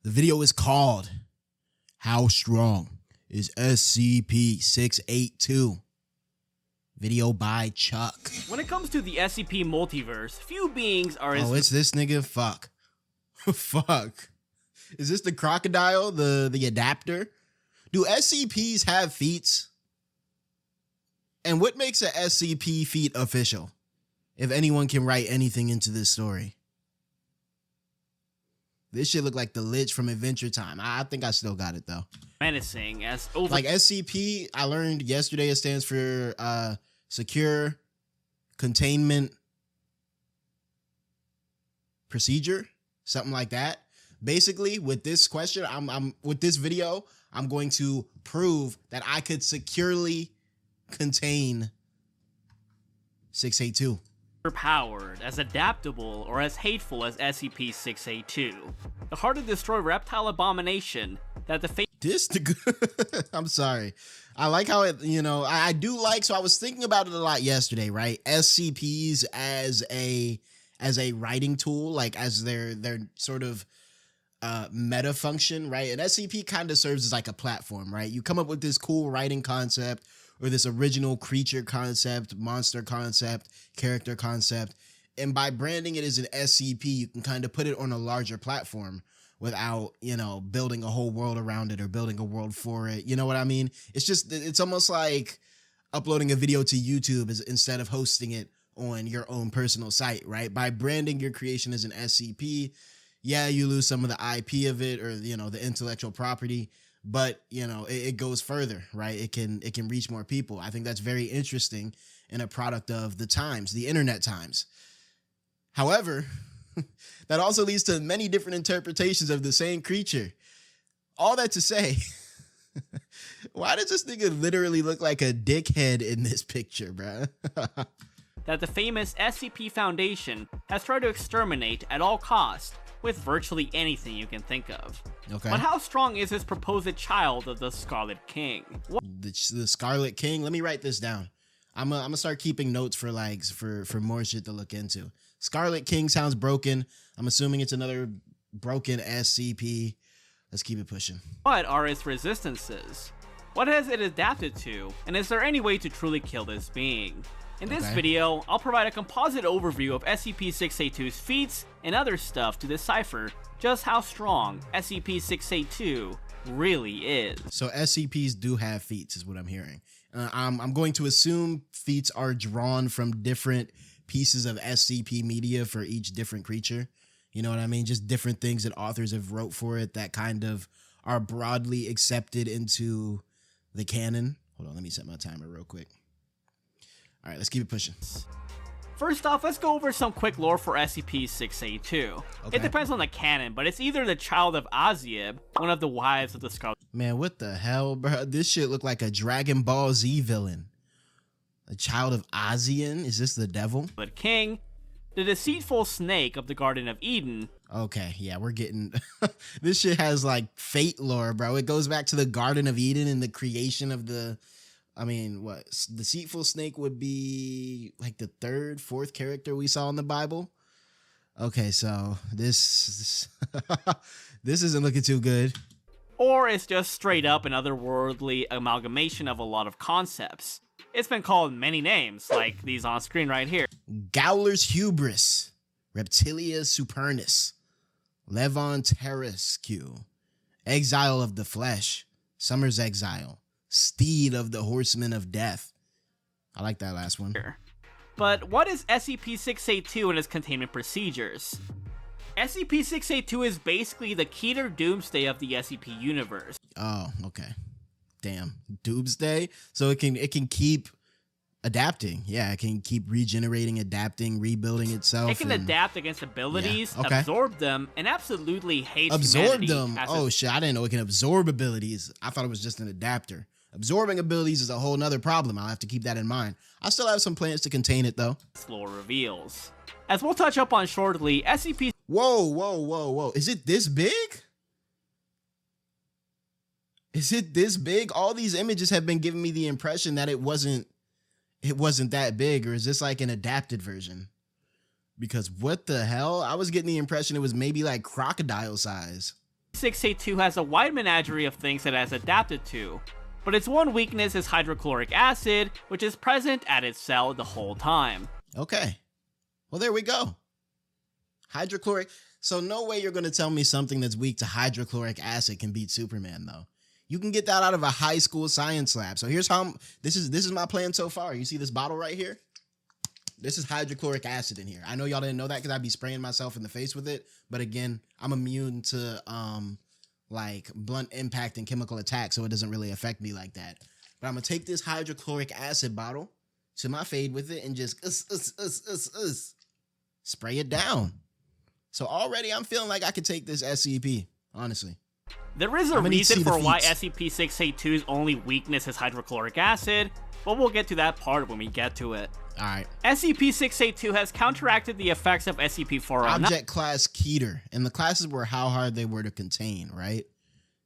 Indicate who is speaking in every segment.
Speaker 1: The video is called How Strong is SCP-682? Video by Chuck.
Speaker 2: When it comes to the SCP multiverse, few beings are as—
Speaker 1: Oh, it's this nigga? Fuck. Fuck. Is this the crocodile, the adapter? Do SCPs have feats? And what makes a SCP feat official? If anyone can write anything into this story. This shit look like the Lich from Adventure Time. I think I still got it though.
Speaker 2: menacing as over—
Speaker 1: Like SCP, I learned yesterday it stands for Secure Containment Procedure, something like that. Basically, with this question, with this video, I'm going to prove that I could securely contain 682.
Speaker 2: overpowered, as adaptable, or as hateful as SCP-682. The hard-to-destroy reptile abomination that the
Speaker 1: I'm sorry. I like how it, I do like, so I was thinking about it a lot yesterday, right? SCPs as a writing tool, like as their sort of meta function, right? An SCP kind of serves as like a platform, right? You come up with this cool writing concept or this original creature concept, monster concept, character concept, and by branding it as an SCP, you can kind of put it on a larger platform without, building a whole world around it or building a world for it. You know what I mean? It's almost like uploading a video to YouTube instead of hosting it on your own personal site, right? By branding your creation as an SCP, yeah, you lose some of the IP of it or, the intellectual property, but, it goes further, right? It can reach more people. I think that's very interesting and a product of the times, the internet times. However, that also leads to many different interpretations of the same creature. All that to say, why does this nigga literally look like a dickhead in this picture, bruh?
Speaker 2: that the famous SCP Foundation has tried to exterminate at all costs with virtually anything you can think of.
Speaker 1: Okay.
Speaker 2: But how strong is this proposed child of the Scarlet King?
Speaker 1: The Scarlet King? Let me write this down. I'm gonna start keeping notes for more shit to look into. Scarlet King sounds broken. I'm assuming it's another broken SCP. Let's keep it pushing.
Speaker 2: What are its resistances? What has it adapted to? And is there any way to truly kill this being? In this video, I'll provide a composite overview of SCP-682's feats and other stuff to decipher just how strong SCP-682 really is.
Speaker 1: So SCPs do have feats is what I'm hearing. I'm going to assume feats are drawn from different pieces of SCP media for each different creature. You know what I mean? Just different things that authors have wrote for it that kind of are broadly accepted into the canon. Hold on, let me set my timer real quick. All right, let's keep it pushing.
Speaker 2: First off, let's go over some quick lore for SCP-682.
Speaker 1: Okay.
Speaker 2: It depends on the canon, but it's either the child of 𝙏𝙖𝙡, one of the wives of the Scarlet—
Speaker 1: Man, what the hell, bro? This shit look like a Dragon Ball Z villain. A child of 𝙏𝙖𝙡? Is this the devil?
Speaker 2: King, the deceitful snake of the Garden of Eden.
Speaker 1: Okay, yeah, we're getting... This shit has like fate lore, bro. It goes back to the Garden of Eden and the creation of the... what? Deceitful snake would be like the third, fourth character we saw in the Bible. Okay, so this this isn't looking too good.
Speaker 2: Or it's just straight up an otherworldly amalgamation of a lot of concepts. It's been called many names, like these on screen right here.
Speaker 1: Gowler's Hubris, Reptilia Supernus, Levon Terrescu, Exile of the Flesh, Summer's Exile, Steed of the Horsemen of Death. I like that last one.
Speaker 2: But what is SCP-682 and its containment procedures? SCP-682 is basically the Keter Doomsday of the SCP universe.
Speaker 1: Oh, okay. Damn. Doomsday? So it can keep adapting. Yeah, it can keep regenerating, adapting, rebuilding itself.
Speaker 2: It can adapt against abilities, absorb them, and absolutely hate
Speaker 1: absorb
Speaker 2: humanity.
Speaker 1: them? Oh shit, I didn't know it can absorb abilities. I thought it was just an adapter. Absorbing abilities is a whole nother problem. I'll have to keep that in mind. I still have some plans to contain it though.
Speaker 2: Lore reveals. As we'll touch up on shortly, SCP—
Speaker 1: Whoa. Is it this big? Is it this big? All these images have been giving me the impression that it wasn't that big, or is this like an adapted version? Because what the hell? I was getting the impression it was maybe like crocodile size.
Speaker 2: SCP-682 has a wide menagerie of things it has adapted to, but its one weakness is hydrochloric acid, which is present at its cell the whole time.
Speaker 1: Okay. Well, there we go. Hydrochloric. So no way you're going to tell me something that's weak to hydrochloric acid can beat Superman, though. You can get that out of a high school science lab. So here's how this is my plan so far. You see this bottle right here? This is hydrochloric acid in here. I know y'all didn't know that because I'd be spraying myself in the face with it. But again, I'm immune to like blunt impact and chemical attack, so it doesn't really affect me like that. But I'm gonna take this hydrochloric acid bottle to my fade with it and just spray it down. So already I'm feeling like I could take this SCP, honestly.
Speaker 2: There is a reason for why SCP-682's only weakness is hydrochloric acid, but we'll get to that part when we get to it.
Speaker 1: Alright.
Speaker 2: SCP-682 has counteracted the effects of SCP-409.
Speaker 1: Object class Keter. And the classes were how hard they were to contain, right?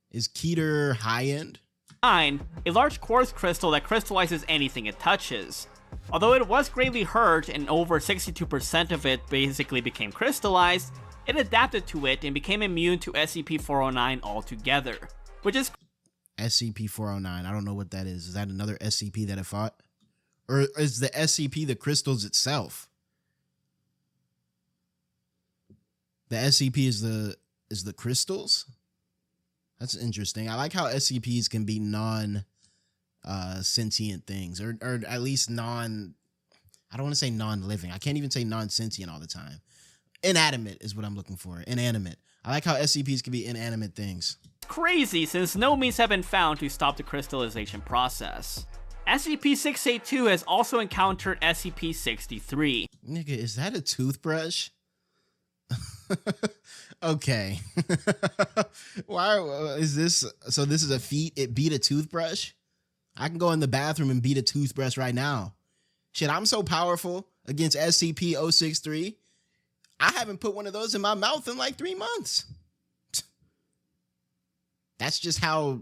Speaker 1: Is Keter high-end?
Speaker 2: A large quartz crystal that crystallizes anything it touches. Although it was greatly hurt and over 62% of it basically became crystallized, it adapted to it and became immune to SCP-409 altogether, which is
Speaker 1: SCP-409. I don't know what that is. Is that another SCP that it fought? Or is the SCP the crystals itself? The SCP is the crystals? That's interesting. I like how SCPs can be sentient things, or at least I don't want to say non-living. I can't even say non-sentient all the time. Inanimate is what I'm looking for. Inanimate. I like how SCPs can be inanimate things.
Speaker 2: Crazy, since no means have been found to stop the crystallization process. SCP-682 has also encountered SCP-63.
Speaker 1: Nigga, is that a toothbrush? Okay. Why is this? So this is a feat. It beat a toothbrush? I can go in the bathroom and beat a toothbrush right now. Shit, I'm so powerful against SCP-063. I haven't put one of those in my mouth in like 3 months. That's just how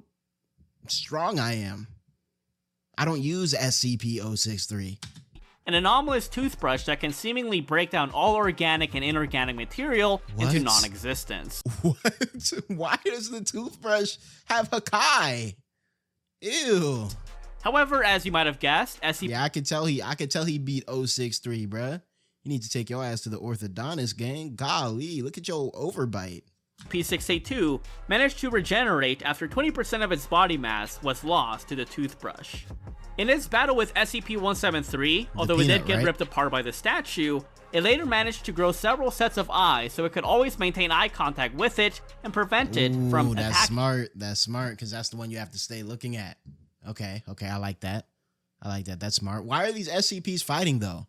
Speaker 1: strong I am. I don't use SCP-063.
Speaker 2: An anomalous toothbrush that can seemingly break down all organic and inorganic material into non-existence.
Speaker 1: What? Why does the toothbrush have Hakai? Ew.
Speaker 2: However, as you might have guessed,
Speaker 1: Yeah, I could tell he beat 063, bruh. You need to take your ass to the orthodontist, gang. Golly, look at your overbite.
Speaker 2: SCP-682 managed to regenerate after 20% of its body mass was lost to the toothbrush. In its battle with SCP-173, although it did get ripped apart by the statue, it later managed to grow several sets of eyes so it could always maintain eye contact with it and prevent it from attacking.
Speaker 1: That's smart. That's smart, because that's the one you have to stay looking at. Okay, I like that. That's smart. Why are these SCPs fighting, though?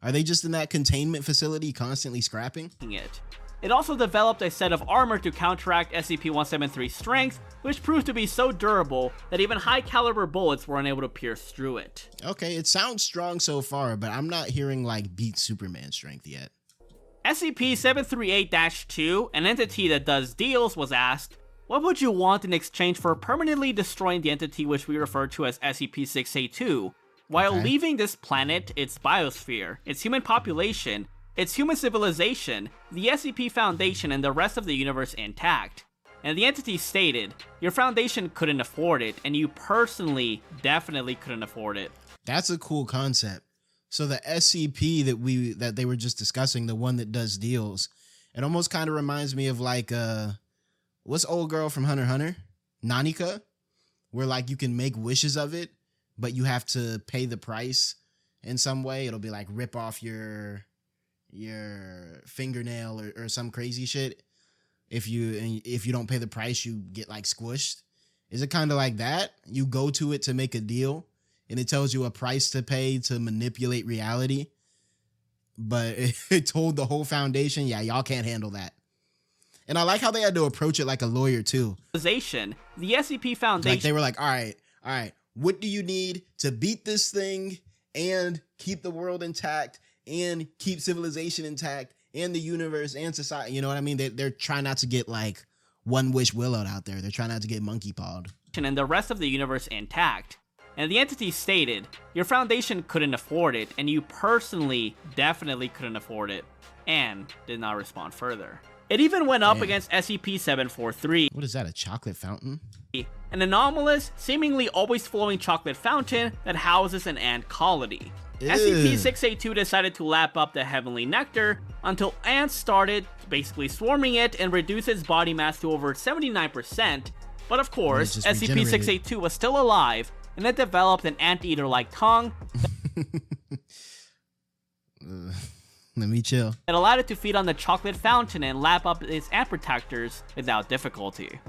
Speaker 1: Are they just in that containment facility constantly scrapping
Speaker 2: it? It also developed a set of armor to counteract SCP-173's strength, which proved to be so durable that even high-caliber bullets were unable to pierce through it.
Speaker 1: Okay, it sounds strong so far, but I'm not hearing, like, beat Superman strength yet.
Speaker 2: SCP-738-2, an entity that does deals, was asked, what would you want in exchange for permanently destroying the entity which we refer to as SCP-682, while leaving this planet, its biosphere, its human population, its human civilization, the SCP Foundation, and the rest of the universe intact? And the entity stated, your foundation couldn't afford it, and you personally definitely couldn't afford it.
Speaker 1: That's a cool concept. So the SCP that they were just discussing, the one that does deals, it almost kind of reminds me of like, what's old girl from Hunter x Hunter? Nanika? Where like you can make wishes of it, but you have to pay the price in some way. It'll be like rip off your fingernail or some crazy shit. If you don't pay the price, you get like squished. Is it kind of like that? You go to it to make a deal and it tells you a price to pay to manipulate reality. But it told the whole foundation, yeah, y'all can't handle that. And I like how they had to approach it like a lawyer too.
Speaker 2: The SCP Foundation.
Speaker 1: Like they were like, all right. What do you need to beat this thing and keep the world intact and keep civilization intact and the universe and society? You know what I mean? They're trying not to get like one wish willowed out there. They're trying not to get monkey pawed.
Speaker 2: And the rest of the universe intact. And the entity stated, your foundation couldn't afford it, and you personally definitely couldn't afford it, and did not respond further. It even went up against SCP-743.
Speaker 1: What is that, a chocolate fountain?
Speaker 2: An anomalous, seemingly always flowing chocolate fountain that houses an ant colony. SCP-682 decided to lap up the heavenly nectar until ants started basically swarming it and reduced its body mass to over 79%, but of course, SCP-682 was still alive, and it developed an anteater-like tongue
Speaker 1: let me chill.
Speaker 2: That allowed it to feed on the chocolate fountain and lap up its ant protectors without difficulty.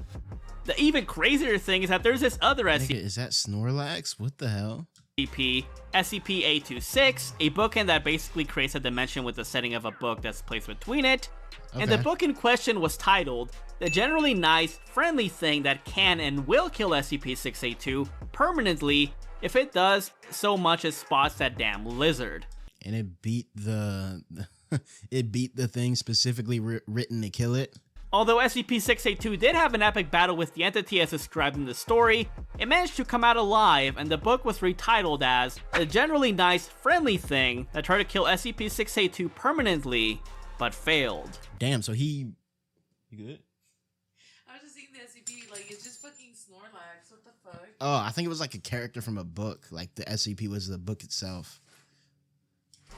Speaker 2: The even crazier thing is that there's this other SCP.
Speaker 1: Is that Snorlax? What the hell?
Speaker 2: SCP-826, a bookend that basically creates a dimension with the setting of a book that's placed between it. And the book in question was titled, The Generally Nice, Friendly Thing That Can and Will Kill SCP-682 Permanently if it does so much as spots that damn lizard.
Speaker 1: And it beat the thing specifically written to kill it.
Speaker 2: Although SCP-682 did have an epic battle with the entity as described in the story, it managed to come out alive, and the book was retitled as The Generally Nice, Friendly Thing That Tried to Kill SCP-682 Permanently, but failed.
Speaker 1: Damn, so he... You good?
Speaker 3: I was just thinking the SCP, like, it's just fucking Snorlax, what the fuck?
Speaker 1: Oh, I think it was like a character from a book, like the SCP was the book itself.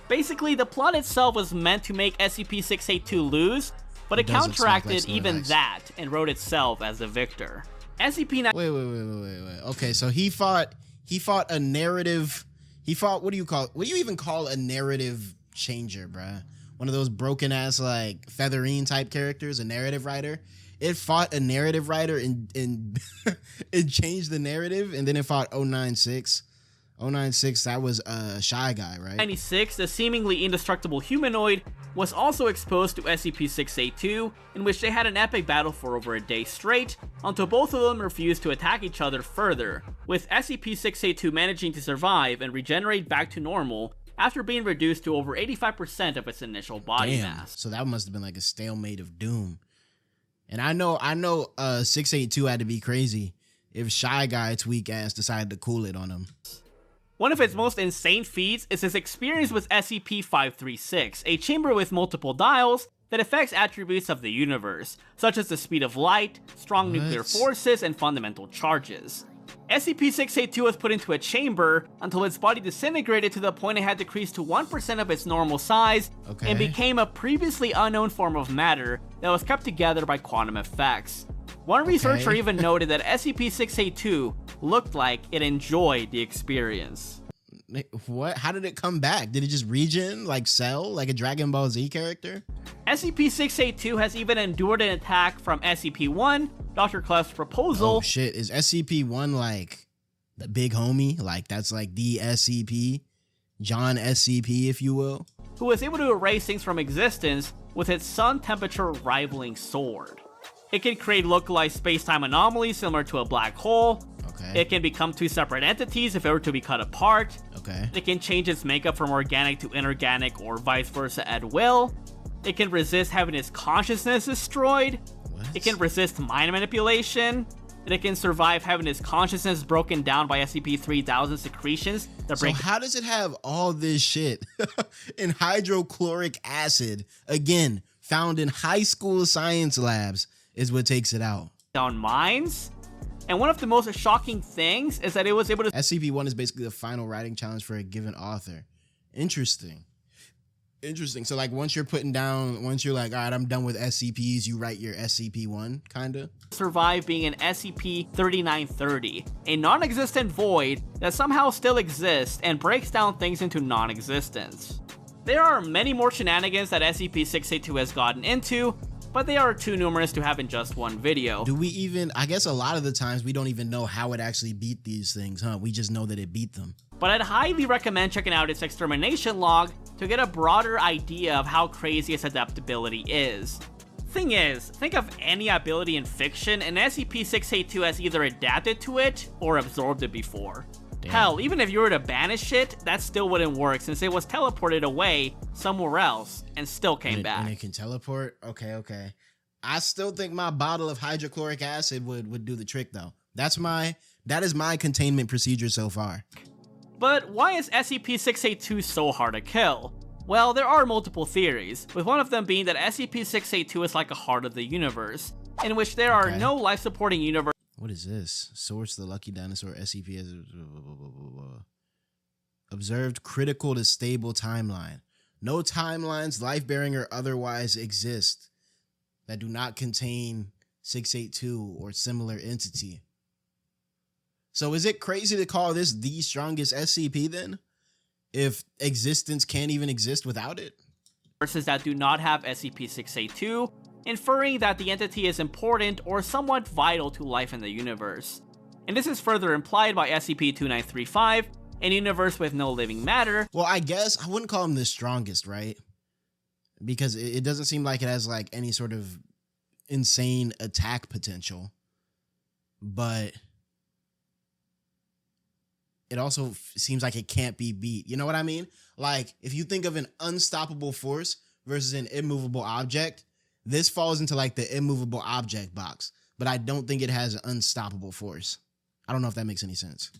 Speaker 2: Basically, the plot itself was meant to make SCP-682 lose, but it counteracted even that and wrote itself as the victor. SCP-9...
Speaker 1: Wait. Okay, so he fought a narrative... what do you even call a narrative changer, bruh? One of those broken-ass, like, Featherine type characters, a narrative writer. It fought a narrative writer and it changed the narrative, and then it fought 096. 096, that was a Shy Guy, right?
Speaker 2: 96, the seemingly indestructible humanoid, was also exposed to SCP-682, in which they had an epic battle for over a day straight, until both of them refused to attack each other further, with SCP-682 managing to survive and regenerate back to normal after being reduced to over 85% of its initial body mass.
Speaker 1: So that must have been like a stalemate of doom. And I know 682 had to be crazy if Shy Guy's weak ass decided to cool it on him.
Speaker 2: One of its most insane feats is his experience with SCP-536, a chamber with multiple dials that affects attributes of the universe, such as the speed of light, strong nuclear forces, and fundamental charges. SCP-682 was put into a chamber until its body disintegrated to the point it had decreased to 1% of its normal size and became a previously unknown form of matter that was kept together by quantum effects. One researcher even noted that SCP-682 looked like it enjoyed the experience.
Speaker 1: What? How did it come back? Did it just regen, like Cell, like a Dragon Ball Z character?
Speaker 2: SCP-682 has even endured an attack from SCP-1, Dr. Clef's proposal.
Speaker 1: Oh shit, is SCP-1 like the big homie? Like that's like the SCP? John SCP, if you will?
Speaker 2: Who was able to erase things from existence with its sun temperature rivaling sword. It can create localized space-time anomalies similar to a black hole. It can become two separate entities if it were to be cut apart. It can change its makeup from organic to inorganic or vice versa at will. It can resist having its consciousness destroyed. It can resist mind manipulation. And it can survive having its consciousness broken down by SCP-3000 secretions.
Speaker 1: So how does it have all this shit in hydrochloric acid? Again, found in high school science labs is what takes it out.
Speaker 2: Down minds? And one of the most shocking things is that it was able to...
Speaker 1: SCP-1 is basically the final writing challenge for a given author. Interesting. So like once you're like, all right, I'm done with SCPs, you write your SCP-1, kinda?
Speaker 2: Survive being an SCP-3930, a non-existent void that somehow still exists and breaks down things into non-existence. There are many more shenanigans that SCP-682 has gotten into, but they are too numerous to have in just one video.
Speaker 1: Do we even... I guess a lot of the times we don't even know how it actually beat these things, huh? We just know that it beat them.
Speaker 2: But I'd highly recommend checking out its extermination log to get a broader idea of how crazy its adaptability is. Thing is, think of any ability in fiction and SCP-682 has either adapted to it or absorbed it before. Damn. Hell, even if you were to banish it, that still wouldn't work since it was teleported away somewhere else and still came back.
Speaker 1: And it can teleport? Okay. I still think my bottle of hydrochloric acid would do the trick though. That is my containment procedure so far.
Speaker 2: But why is SCP-682 so hard to kill? Well, there are multiple theories, with one of them being that SCP-682 is like a heart of the universe, in which there are no life-supporting universes.
Speaker 1: What is this? Source: the Lucky Dinosaur. SCP has observed critical to stable timeline. No timelines, life-bearing or otherwise, exist that do not contain 682 or similar entity. So is it crazy to call this the strongest SCP then? If existence can't even exist without it?
Speaker 2: Versus that do not have SCP-682, inferring that the entity is important or somewhat vital to life in the universe. And this is further implied by SCP-2935, an universe with no living matter.
Speaker 1: Well, I guess I wouldn't call him the strongest, right? Because it doesn't seem like it has like any sort of insane attack potential. But it also seems like it can't be beat. You know what I mean? Like, if you think of an unstoppable force versus an immovable object, this falls into like the immovable object box. But I don't think it has an unstoppable force. I don't know if that makes any sense.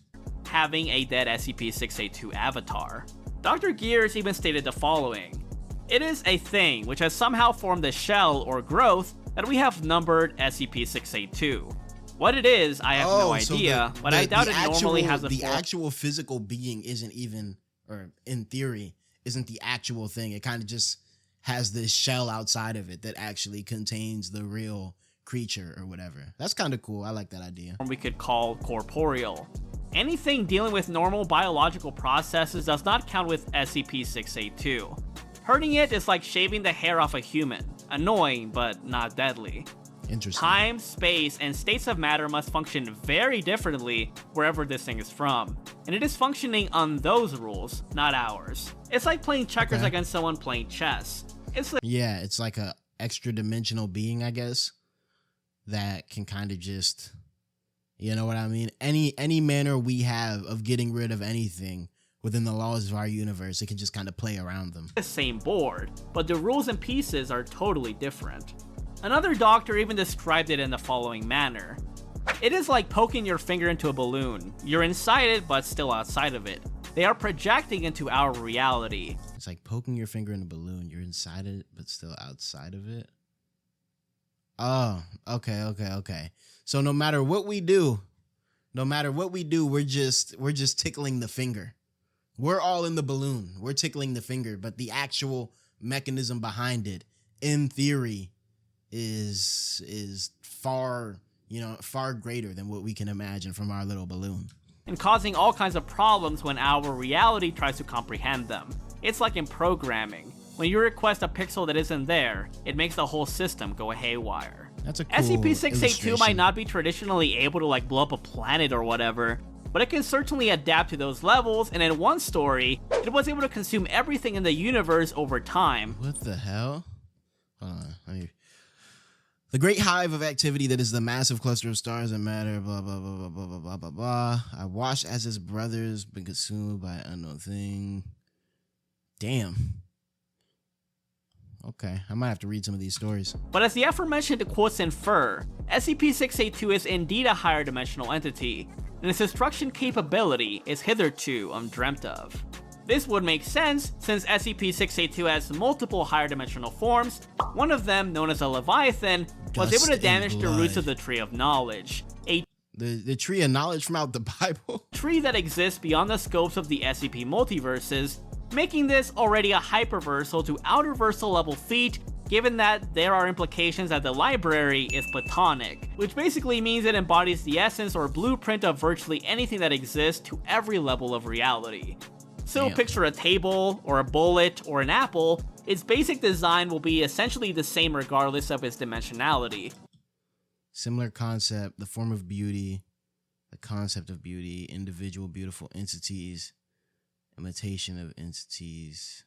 Speaker 2: Having a dead SCP-682 avatar. Dr. Gears even stated the following: "It is a thing which has somehow formed a shell or growth that we have numbered SCP-682. What it is, I have no idea, but I doubt it normally has a
Speaker 1: The actual physical being isn't even, or in theory, isn't the actual thing. It kind of just has this shell outside of it that actually contains the real creature or whatever. That's kind of cool. I like that idea.
Speaker 2: We could call corporeal. Anything dealing with normal biological processes does not count with SCP-682. Hurting it is like shaving the hair off a human. Annoying, but not deadly.
Speaker 1: Interesting.
Speaker 2: Time, space, and states of matter must function very differently wherever this thing is from, and it is functioning on those rules, not ours. It's like playing checkers against someone playing chess.
Speaker 1: It's like a extra dimensional being, I guess, that can kind of just, you know what I mean? Any manner we have of getting rid of anything within the laws of our universe, it can just kind of play around them.
Speaker 2: The same board, but the rules and pieces are totally different. Another doctor even described it in the following manner: "It is like poking your finger into a balloon. You're inside it, but still outside of it. They are projecting into our reality."
Speaker 1: It's like poking your finger in a balloon. You're inside it, but still outside of it. Oh, okay. So no matter what we do, we're just tickling the finger. We're all in the balloon. We're tickling the finger, but the actual mechanism behind it, in theory, is far greater than what we can imagine from our little balloon.
Speaker 2: And causing all kinds of problems when our reality tries to comprehend them. It's like in programming. When you request a pixel that isn't there, it makes the whole system go haywire.
Speaker 1: That's a cool
Speaker 2: SCP-682 might not be traditionally able to like blow up a planet or whatever, but it can certainly adapt to those levels, and in one story, it was able to consume everything in the universe over time.
Speaker 1: What the hell? Hold on, the great hive of activity that is the massive cluster of stars and matter, blah, blah, blah, blah, blah, blah, blah, blah, blah. I watched as his brothers been consumed by an unknown thing. Damn. Okay, I might have to read some of these stories.
Speaker 2: But as the aforementioned quotes infer, SCP-682 is indeed a higher dimensional entity, and its destruction capability is hitherto undreamt of. This would make sense, since SCP-682 has multiple higher dimensional forms. One of them, known as a Leviathan, was able to damage the roots of the Tree of Knowledge,
Speaker 1: the Tree of Knowledge from out the Bible?
Speaker 2: Tree that exists beyond the scopes of the SCP multiverses, making this already a hyperversal to outerversal level feat, given that there are implications that the library is platonic, which basically means it embodies the essence or blueprint of virtually anything that exists to every level of reality. So picture a table, or a bullet, or an apple. Its basic design will be essentially the same regardless of its dimensionality.
Speaker 1: Similar concept, the form of beauty, the concept of beauty, individual beautiful entities, imitation of entities.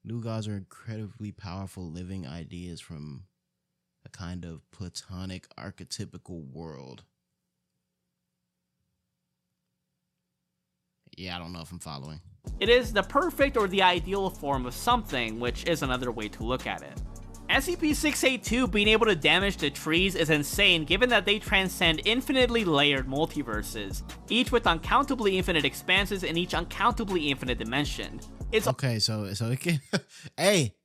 Speaker 1: New gods are incredibly powerful living ideas from a kind of platonic archetypical world. Yeah, I don't know if I'm following.
Speaker 2: It is the perfect or the ideal form of something, which is another way to look at it. SCP-682 being able to damage the trees is insane given that they transcend infinitely layered multiverses, each with uncountably infinite expanses in each uncountably infinite dimension. It's
Speaker 1: okay, so it can hey,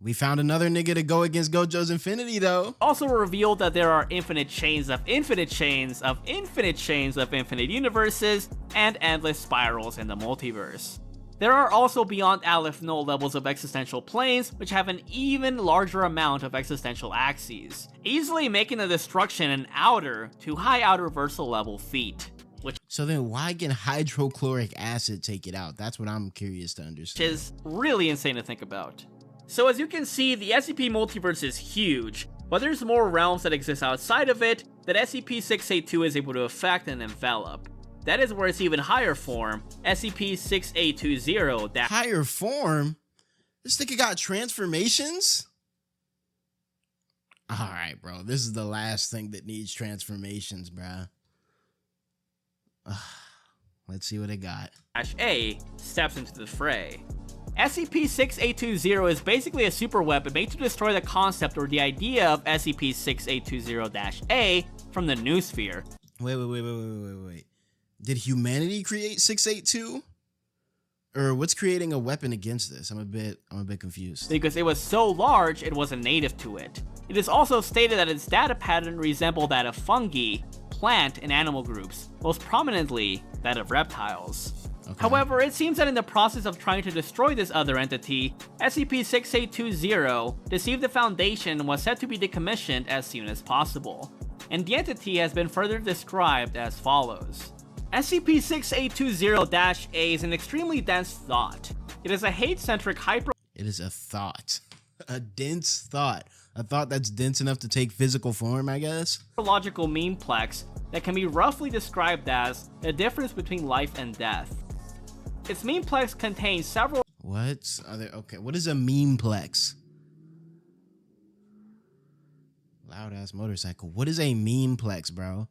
Speaker 1: we found another nigga to go against Gojo's Infinity though.
Speaker 2: also revealed that there are infinite chains of infinite chains of infinite chains of infinite universes and endless spirals in the multiverse. There are also beyond Aleph null levels of existential planes, which have an even larger amount of existential axes, easily making the destruction an outer to high outer versal level feat.
Speaker 1: So then why can hydrochloric acid take it out? That's what I'm curious to understand.
Speaker 2: Which is really insane to think about. So as you can see, the SCP multiverse is huge, but there's more realms that exist outside of it that SCP-682 is able to affect and envelop. That is where its even higher form, SCP-6820
Speaker 1: higher form? This nigga got transformations? Alright, bro. This is the last thing that needs transformations, bruh. Let's see what it got.
Speaker 2: -A steps into the fray. SCP-6820 is basically a super weapon made to destroy the concept or the idea of SCP-6820-A from the noosphere.
Speaker 1: Wait. Did humanity create 682? Or what's creating a weapon against this? I'm a bit confused.
Speaker 2: Because it was so large, it wasn't native to it. It is also stated that its data pattern resembled that of fungi, plant, and animal groups, most prominently that of reptiles.
Speaker 1: Okay.
Speaker 2: However, it seems that in the process of trying to destroy this other entity, SCP-6820 deceived the Foundation and was set to be decommissioned as soon as possible. And the entity has been further described as follows. SCP-6820-A is an extremely dense thought. It is a hate-centric hyper-
Speaker 1: It is a thought. A dense thought. A thought that's dense enough to take physical form, I guess?
Speaker 2: logical memeplex that can be roughly described as the difference between life and death. Its memeplex contains several
Speaker 1: What? Okay, what is a memeplex? Loud ass motorcycle. What is a memeplex, bro?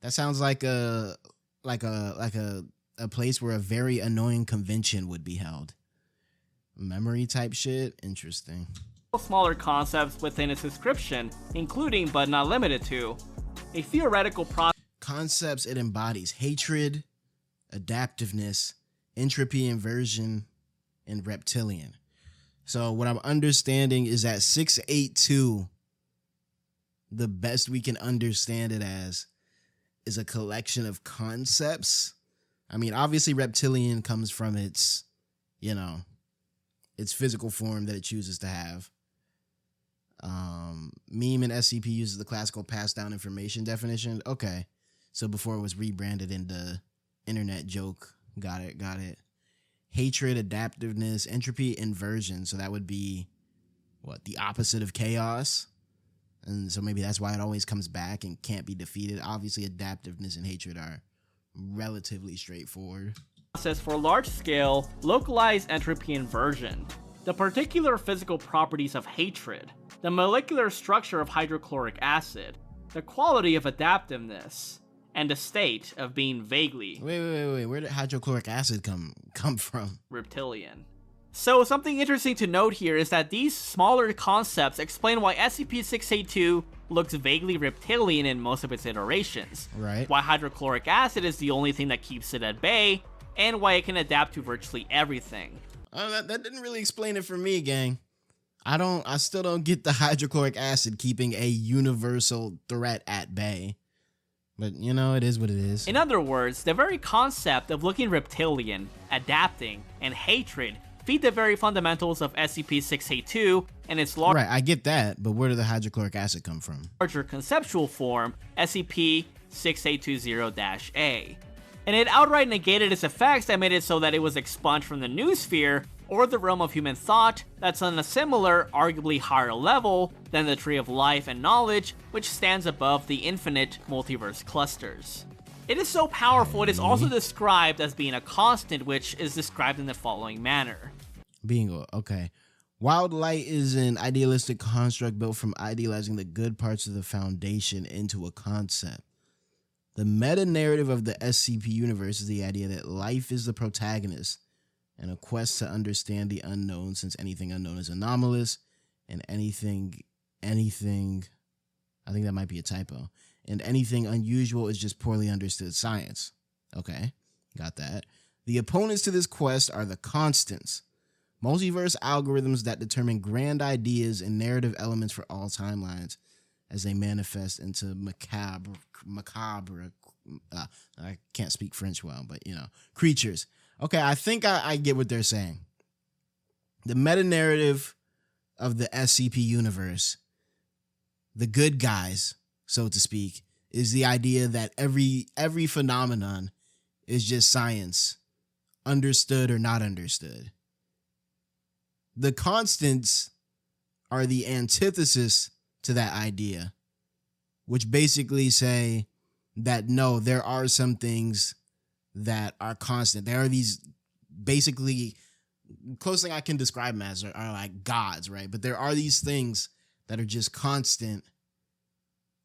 Speaker 1: That sounds like a place where a very annoying convention would be held. Memory type shit? Interesting.
Speaker 2: smaller concepts within its description, including but not limited to a theoretical process
Speaker 1: Concepts it embodies: hatred, adaptiveness, entropy inversion, and reptilian. So what I'm understanding is that 682, the best we can understand it as, is a collection of concepts. I mean, obviously reptilian comes from its, its physical form that it chooses to have. Meme and SCP uses the classical passed down information definition. Okay. So before it was rebranded into internet joke. Got it. Hatred, adaptiveness, entropy, inversion. So that would be what? The opposite of chaos. And so maybe that's why it always comes back and can't be defeated. Obviously, adaptiveness and hatred are relatively straightforward.
Speaker 2: process for large-scale, localized entropy inversion, the particular physical properties of hatred, the molecular structure of hydrochloric acid, the quality of adaptiveness, and the state of being vaguely
Speaker 1: Wait. Where did hydrochloric acid come from?
Speaker 2: reptilian. So something interesting to note here is that these smaller concepts explain why SCP-682 looks vaguely reptilian in most of its iterations,
Speaker 1: Right.
Speaker 2: why hydrochloric acid is the only thing that keeps it at bay, and why it can adapt to virtually everything.
Speaker 1: That didn't really explain it for me, gang. I still don't get the hydrochloric acid keeping a universal threat at bay. But, it is what it is.
Speaker 2: In other words, the very concept of looking reptilian, adapting, and hatred feed the very fundamentals of SCP-682 and its
Speaker 1: Right, I get that, but where did the hydrochloric acid come from?
Speaker 2: larger conceptual form, SCP-6820-A. And it outright negated its effects that made it so that it was expunged from the noosphere, or the realm of human thought that's on a similar, arguably higher level than the Tree of Life and Knowledge, which stands above the infinite multiverse clusters. It is so powerful it is also described as being a constant, which is described in the following manner.
Speaker 1: Bingo, okay. Wild light is an idealistic construct built from idealizing the good parts of the Foundation into a concept. The meta-narrative of the SCP universe is the idea that life is the protagonist and a quest to understand the unknown, since anything unknown is anomalous and anything, I think that might be a typo. And anything unusual is just poorly understood science. Okay, got that. The opponents to this quest are the constants, multiverse algorithms that determine grand ideas and narrative elements for all timelines as they manifest into macabre, I can't speak French well, but creatures. Okay, I think I get what they're saying. The meta narrative of the SCP universe, the good guys, so to speak, is the idea that every phenomenon is just science, understood or not understood. The constants are the antithesis to that idea, which basically say that no, there are some things that are constant. There are these basically, close thing I can describe them as are like gods, right? But there are these things that are just constant,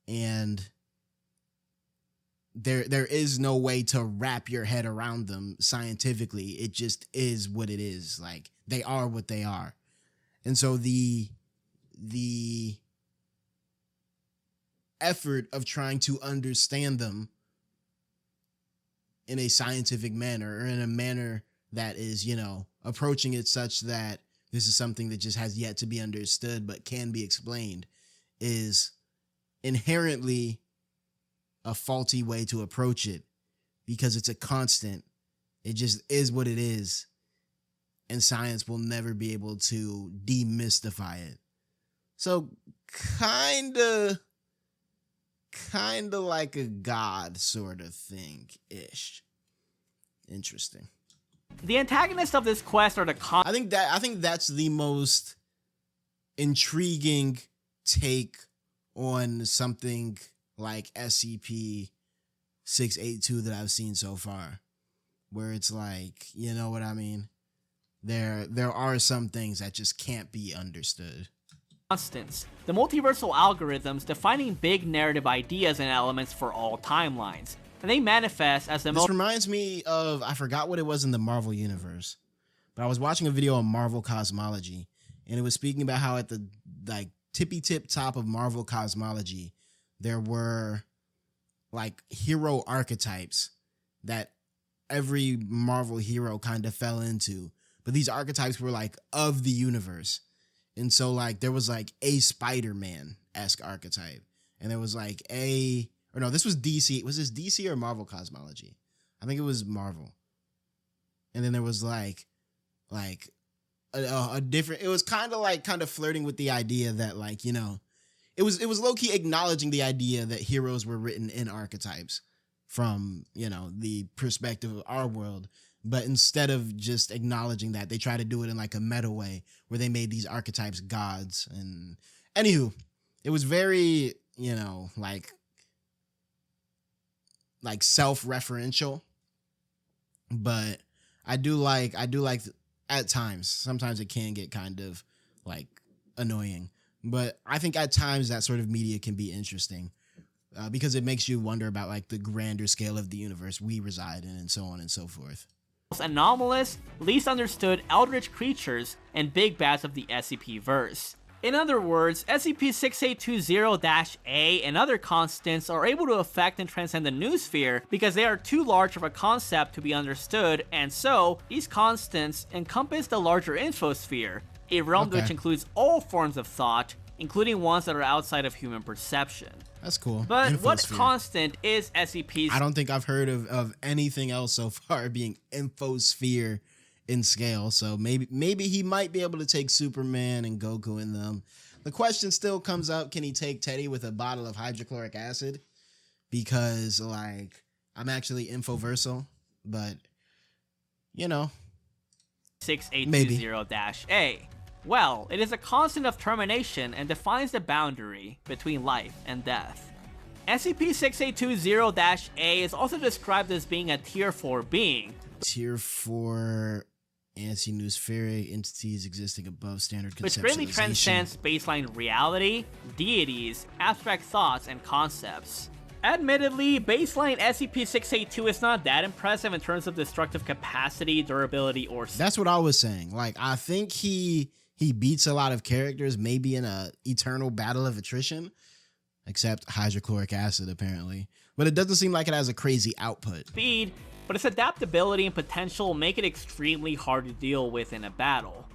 Speaker 1: and there is no way to wrap your head around them scientifically. It just is what it is. Like, they are what they are. And so the effort of trying to understand them in a scientific manner, or in a manner that is, approaching it such that this is something that just has yet to be understood but can be explained, is inherently a faulty way to approach it, because it's a constant. It just is what it is, and science will never be able to demystify it. So kind of like a god sort of thing-ish. Interesting.
Speaker 2: The antagonists of this quest are the
Speaker 1: I think that's the most intriguing take on something like SCP-682 that I've seen so far, where it's like, you know what I mean? There are some things that just can't be understood.
Speaker 2: Constants, the multiversal algorithms defining big narrative ideas and elements for all timelines, and they manifest as the
Speaker 1: This reminds me of, I forgot what it was in the Marvel universe, but I was watching a video on Marvel Cosmology, and it was speaking about how at the tippy tip top of Marvel Cosmology, there were like hero archetypes that every Marvel hero kind of fell into, but these archetypes were like of the universe. And so like there was like a Spider-Man-esque archetype, and there was like this was DC. Was this DC or Marvel Cosmology? I think it was Marvel. And then there was like a different, it was kind of flirting with the idea that it was low-key acknowledging the idea that heroes were written in archetypes from, the perspective of our world. But instead of just acknowledging that, they try to do it in like a meta way where they made these archetypes gods. And anywho, it was very, like self-referential. But I do like at times, sometimes it can get kind of like annoying. But I think at times that sort of media can be interesting because it makes you wonder about like the grander scale of the universe we reside in, and so on and so forth.
Speaker 2: Anomalous, least understood eldritch creatures and big bads of the SCP-verse. In other words, SCP-682-0-A and other constants are able to affect and transcend the noosphere because they are too large of a concept to be understood, and so these constants encompass the larger infosphere, a realm which includes all forms of thought, including ones that are outside of human perception.
Speaker 1: That's cool.
Speaker 2: But what constant is SCP's?
Speaker 1: I don't think I've heard of anything else so far being infosphere in scale. So maybe he might be able to take Superman and Goku in them. The question still comes up: can he take Teddy with a bottle of hydrochloric acid? Because I'm actually infoversal, but
Speaker 2: 682-0-A. Well, it is a constant of termination and defines the boundary between life and death. SCP-682-0-A is also described as being a Tier 4 being.
Speaker 1: Tier 4 anti-noospheric entities existing above standard conceptualization.
Speaker 2: Which greatly transcends baseline reality, deities, abstract thoughts, and concepts. Admittedly, baseline SCP-682 is not that impressive in terms of destructive capacity, durability, or...
Speaker 1: That's what I was saying. Like, I think he he beats a lot of characters, maybe in a eternal battle of attrition, except hydrochloric acid apparently. But it doesn't seem like it has a crazy output.
Speaker 2: Speed, but its adaptability and potential make it extremely hard to deal with in a battle.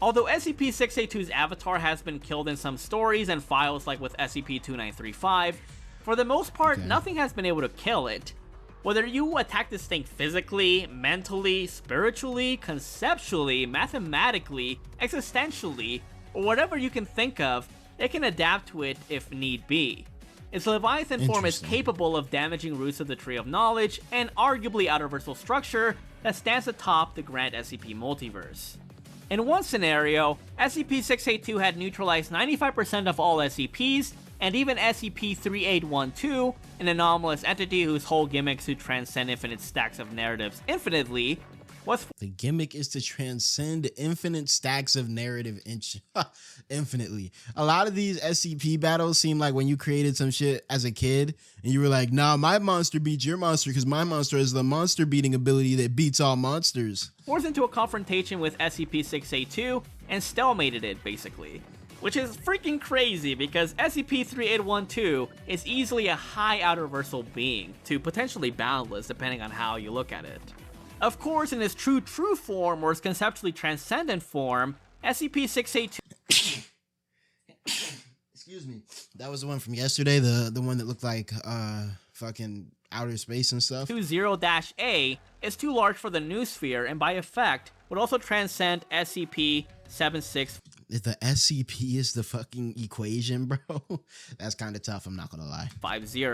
Speaker 2: Although SCP-682's avatar has been killed in some stories and files like with SCP-2935, for the most part, nothing has been able to kill it. Whether you attack this thing physically, mentally, spiritually, conceptually, mathematically, existentially, or whatever you can think of, it can adapt to it if need be. Its Leviathan form is capable of damaging roots of the Tree of Knowledge and arguably outer-versal structure that stands atop the grand SCP multiverse. In one scenario, SCP-682 had neutralized 95% of all SCPs, and even SCP-3812, an anomalous entity whose whole gimmick is to transcend infinite stacks of narratives infinitely, was...
Speaker 1: The gimmick is to transcend infinite stacks of narrative infinitely. A lot of these SCP battles seem like when you created some shit as a kid, and you were like, nah, my monster beats your monster because my monster has the monster beating ability that beats all monsters.
Speaker 2: Forced into a confrontation with SCP-682 and stalemated it, basically. Which is freaking crazy because SCP-3812 is easily a high outer-versal being to potentially boundless depending on how you look at it. Of course, in its true form or its conceptually transcendent form, SCP-682...
Speaker 1: Excuse me. That was the one from yesterday, the one that looked like fucking outer space and stuff.
Speaker 2: 20-A is too large for the noosphere and by effect would also transcend SCP-76...
Speaker 1: The SCP is the fucking equation, bro. That's kind of tough, I'm not gonna lie.
Speaker 2: 50.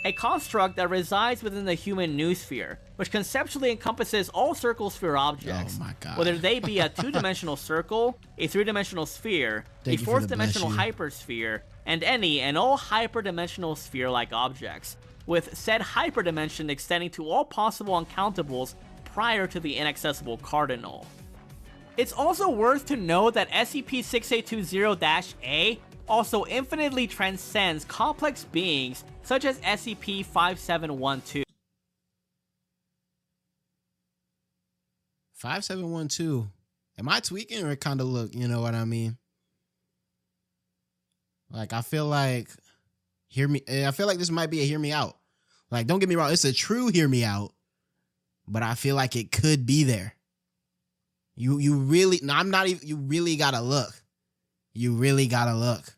Speaker 2: A construct that resides within the human noosphere, which conceptually encompasses all circle sphere objects.
Speaker 1: Oh my god.
Speaker 2: Whether they be a two-dimensional circle, a three-dimensional sphere, a fourth-dimensional hypersphere, and any and all hyperdimensional sphere-like objects, with said hyperdimension extending to all possible uncountables prior to the inaccessible cardinal. It's also worth to note that SCP-6820-A also infinitely transcends complex beings such as SCP-5712.
Speaker 1: 5712. Am I tweaking or it kind of look, you know what I mean? Like, I feel like this might be a hear me out. Like, don't get me wrong, it's a true hear me out, but I feel like it could be there. You really, no, I'm not even, you really gotta look. You really gotta look.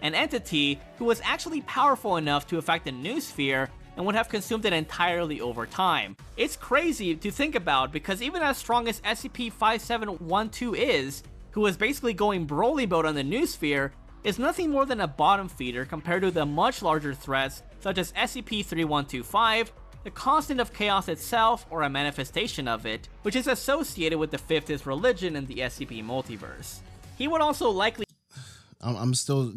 Speaker 2: An entity who was actually powerful enough to affect the noosphere and would have consumed it entirely over time. It's crazy to think about because even as strong as SCP-5712 is, who is basically going Broly mode on the noosphere, is nothing more than a bottom feeder compared to the much larger threats such as SCP-3125, the constant of chaos itself, or a manifestation of it, which is associated with the fifth religion in the SCP multiverse. He would also likely...
Speaker 1: I'm still...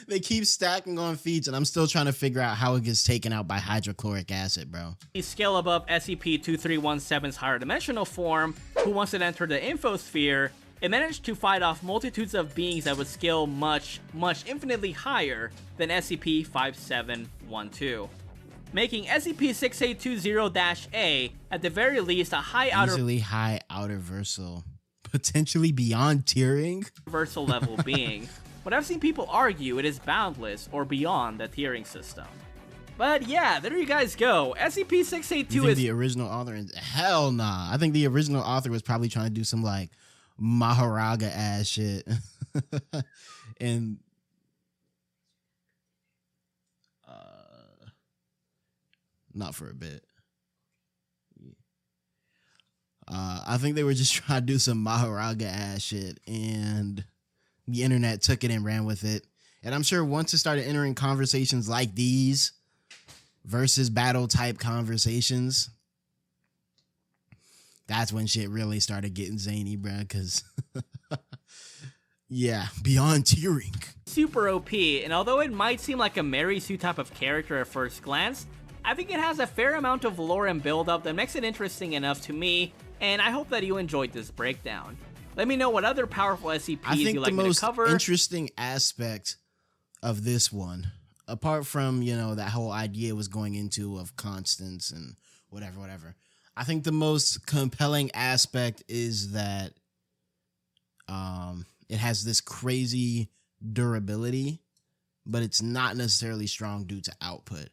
Speaker 1: They keep stacking on feats, and I'm still trying to figure out how it gets taken out by hydrochloric acid, bro.
Speaker 2: Scale above SCP-2317's higher dimensional form, who once it entered the infosphere, it managed to fight off multitudes of beings that would scale much infinitely higher than SCP-5712. Making SCP-6820-A at the very least a high
Speaker 1: outer-versal, potentially beyond tiering
Speaker 2: versal level being. But I've seen people argue it is boundless or beyond the tiering system. But yeah, there you guys go. SCP-682 is
Speaker 1: the original author. Hell nah. I think the original author was probably trying to do some like Maharaga ass shit, and not for a bit. I think they were just trying to do some Maharaga ass shit, and the internet took it and ran with it. And I'm sure once it started entering conversations like these, versus battle type conversations, that's when shit really started getting zany, bruh, because yeah, beyond tiering.
Speaker 2: Super OP, and although it might seem like a Mary Sue type of character at first glance, I think it has a fair amount of lore and build-up that makes it interesting enough to me, and I hope that you enjoyed this breakdown. Let me know what other powerful SCPs you'd like me to cover.
Speaker 1: I think the most interesting aspect of this one, apart from, you know, that whole idea was going into of constants and whatever, I think the most compelling aspect is that it has this crazy durability, but it's not necessarily strong due to output.